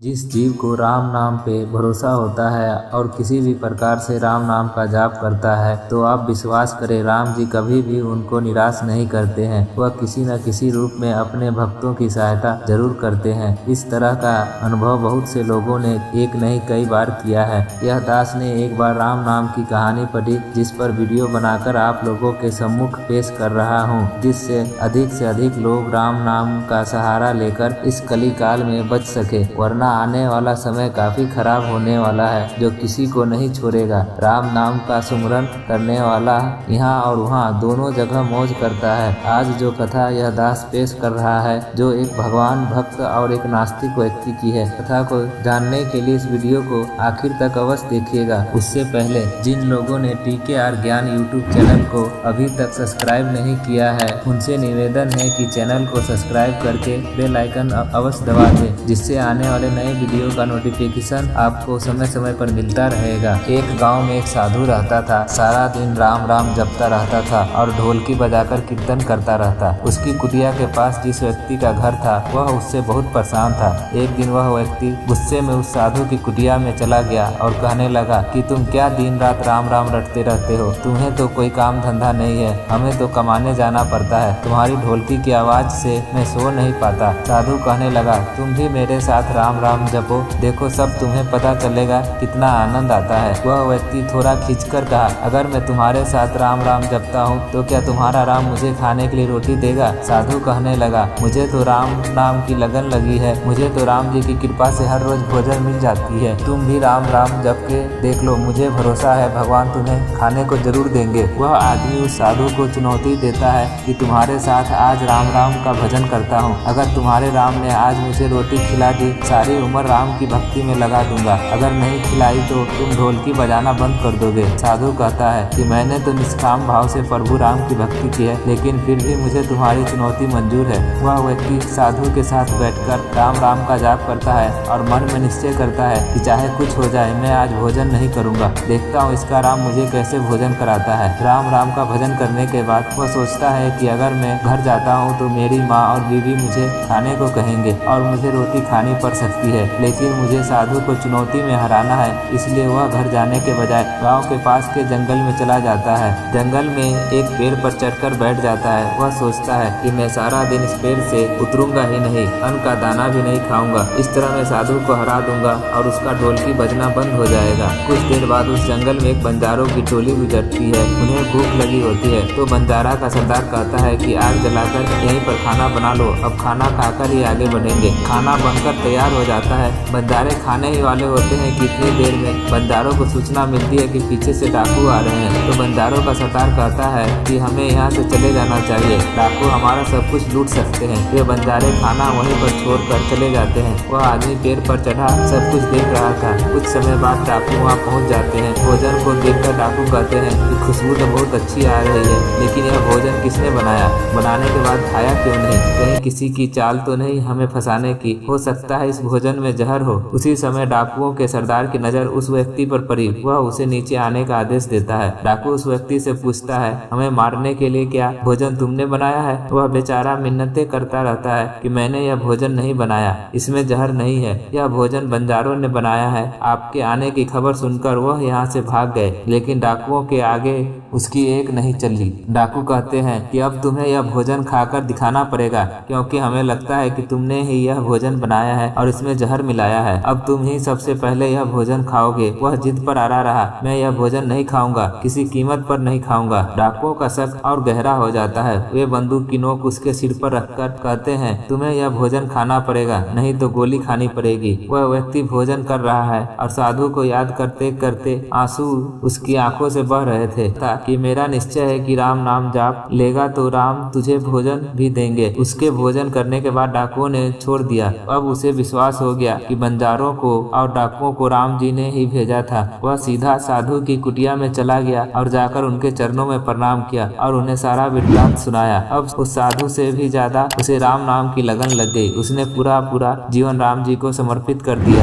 जिस जीव को राम नाम पे भरोसा होता है और किसी भी प्रकार से राम नाम का जाप करता है तो आप विश्वास करें राम जी कभी भी उनको निराश नहीं करते हैं। वह किसी न किसी रूप में अपने भक्तों की सहायता जरूर करते हैं। इस तरह का अनुभव बहुत से लोगों ने एक नहीं कई बार किया है। यह दास ने एक बार राम नाम की कहानी पढ़ी जिस पर वीडियो बनाकर आप लोगों के सम्मुख पेश कर रहा हूँ, जिससे अधिक लोग राम नाम का सहारा लेकर इस कली काल में बच सके, वरना आने वाला समय काफी खराब होने वाला है जो किसी को नहीं छोड़ेगा। राम नाम का सुमरन करने वाला यहाँ और वहाँ दोनों जगह मौज करता है। आज जो कथा यह दास पेश कर रहा है जो एक भगवान भक्त और एक नास्तिक व्यक्ति की है। कथा को जानने के लिए इस वीडियो को आखिर तक अवश्य देखिएगा। उससे पहले जिन लोगों ने TKR ज्ञान यूट्यूब चैनल को अभी तक सब्सक्राइब नहीं किया है उनसे निवेदन है कि चैनल को सब्सक्राइब करके बेल आइकन अवश्य दबा दें, जिससे आने वाले नए वीडियो का नोटिफिकेशन आपको समय समय पर मिलता रहेगा। एक गांव में एक साधु रहता था। सारा दिन राम राम जपता रहता था और ढोलकी बजाकर कीर्तन करता रहता। उसकी कुटिया के पास जिस व्यक्ति का घर था वह उससे बहुत परेशान था। एक दिन वह व्यक्ति गुस्से में उस साधु की कुटिया में चला गया और कहने लगा कि तुम क्या दिन रात राम राम रटते रहते हो? तुम्हें तो कोई काम धंधा नहीं है, हमें तो कमाने जाना पड़ता है। तुम्हारी ढोलकी की आवाज से मैं सो नहीं पाता। साधु कहने लगा तुम भी मेरे साथ राम राम जपो, देखो सब तुम्हें पता चलेगा कितना आनंद आता है। वह व्यक्ति थोड़ा खींचकर कहा अगर मैं तुम्हारे साथ राम राम जपता हूँ तो क्या तुम्हारा राम मुझे खाने के लिए रोटी देगा? साधु कहने लगा मुझे तो राम नाम की लगन लगी है, मुझे तो राम जी की कृपा से हर रोज भोजन मिल जाती है। तुम भी राम राम जप के देख लो, मुझे भरोसा है भगवान तुम्हें खाने को जरूर देंगे। वह आदमी उस साधु को चुनौती देता है कि तुम्हारे साथ आज राम राम का भजन करता हूँ, अगर तुम्हारे राम ने आज मुझे रोटी खिला दी सारी उम्र राम की भक्ति में लगा दूंगा, अगर नहीं खिलाई तो तुम ढोलकी बजाना बंद कर दोगे। साधु कहता है कि मैंने तो निष्काम भाव से प्रभु राम की भक्ति की है, लेकिन फिर भी मुझे तुम्हारी चुनौती मंजूर है। वह व्यक्ति साधु के साथ बैठकर राम राम का जाप करता है और मन में निश्चय करता है कि चाहे कुछ हो जाए मैं आज भोजन नहीं करूंगा, देखता हूँ इसका राम मुझे कैसे भोजन कराता है। राम राम का भजन करने के बाद वह सोचता है कि अगर मैं घर जाता हूँ तो मेरी माँ और बीवी मुझे खाने को कहेंगे और मुझे रोटी खानी पड़ सकती है, लेकिन मुझे साधु को चुनौती में हराना है। इसलिए वह घर जाने के बजाय गांव के पास के जंगल में चला जाता है। जंगल में एक पेड़ पर चढ़कर बैठ जाता है। वह सोचता है कि मैं सारा दिन इस पेड़ से उतरूंगा ही नहीं, अन्न का दाना भी नहीं खाऊंगा, इस तरह मैं साधु को हरा दूंगा और उसका ढोलकी बजना बंद हो जाएगा। कुछ देर बाद उस जंगल में एक बंजारों की टोली गुजरती है। उन्हें भूख लगी होती है तो बंजारा का सरदार कहता है कि आग जलाकर यहीं पर खाना बना लो, अब खाना खाकर ही आगे बढ़ेंगे। खाना बनकर तैयार हो जाता है। बंजारे खाने ही वाले होते हैं कि इतनी देर में बंजारों को सूचना मिलती है कि पीछे से डाकू आ रहे हैं। तो बंजारों का सरदार कहता है कि हमें यहाँ से चले जाना चाहिए, डाकू हमारा सब कुछ लूट सकते हैं। वे बंजारे खाना वहीं पर छोड़कर चले जाते हैं। वह आदमी पेड़ पर चढ़ा सब कुछ देख रहा था। कुछ समय बाद डाकू वहाँ पहुँच जाते हैं। भोजन को देखकर डाकू कहते हैं कि खुशबू तो बहुत अच्छी आ रही है, लेकिन यह भोजन किसने बनाया? बनाने के बाद खाया क्यों नहीं? कहीं किसी की चाल तो नहीं हमें फंसाने की? हो सकता है इस भोजन में जहर हो। उसी समय डाकुओं के सरदार की नजर उस व्यक्ति पर पड़ी। वह उसे नीचे आने का आदेश देता है। डाकू उस व्यक्ति से पूछता है हमें मारने के लिए क्या भोजन तुमने बनाया है? वह बेचारा मिन्नतें करता रहता है कि मैंने यह भोजन नहीं बनाया, इसमें जहर नहीं है, यह भोजन बंजारों ने बनाया है। आपके आने की खबर सुनकर वह यहाँ से भाग गए, लेकिन डाकुओं के आगे उसकी एक नहीं चली। डाकू कहते हैं कि अब तुम्हें यह भोजन खाकर दिखाना पड़ेगा, क्योंकि हमें लगता है कि तुमने ही यह भोजन बनाया है और इसमें जहर मिलाया है। अब तुम ही सबसे पहले यह भोजन खाओगे। वह जिद पर अड़ा रहा, मैं यह भोजन नहीं खाऊंगा, किसी कीमत पर नहीं खाऊंगा। डाकुओं का शक और गहरा हो जाता है। वे बंदूक की नोक उसके सिर पर रखकर कहते हैं तुम्हें यह भोजन खाना पड़ेगा, नहीं तो गोली खानी पड़ेगी। वह व्यक्ति भोजन कर रहा है और साधु को याद करते करते आंसू उसकी आंखों से बह रहे थे कि मेरा निश्चय है कि राम नाम जाप लेगा तो राम तुझे भोजन भी देंगे। उसके भोजन करने के बाद डाकुओं ने छोड़ दिया। अब उसे विश्वास हो गया कि बंजारों को और डाकुओं को राम जी ने ही भेजा था। वह सीधा साधु की कुटिया में चला गया और जाकर उनके चरणों में प्रणाम किया और उन्हें सारा वृत्तांत सुनाया। अब उस साधु से भी ज्यादा उसे राम नाम की लगन लग गई। उसने पूरा जीवन राम जी को समर्पित कर दिया।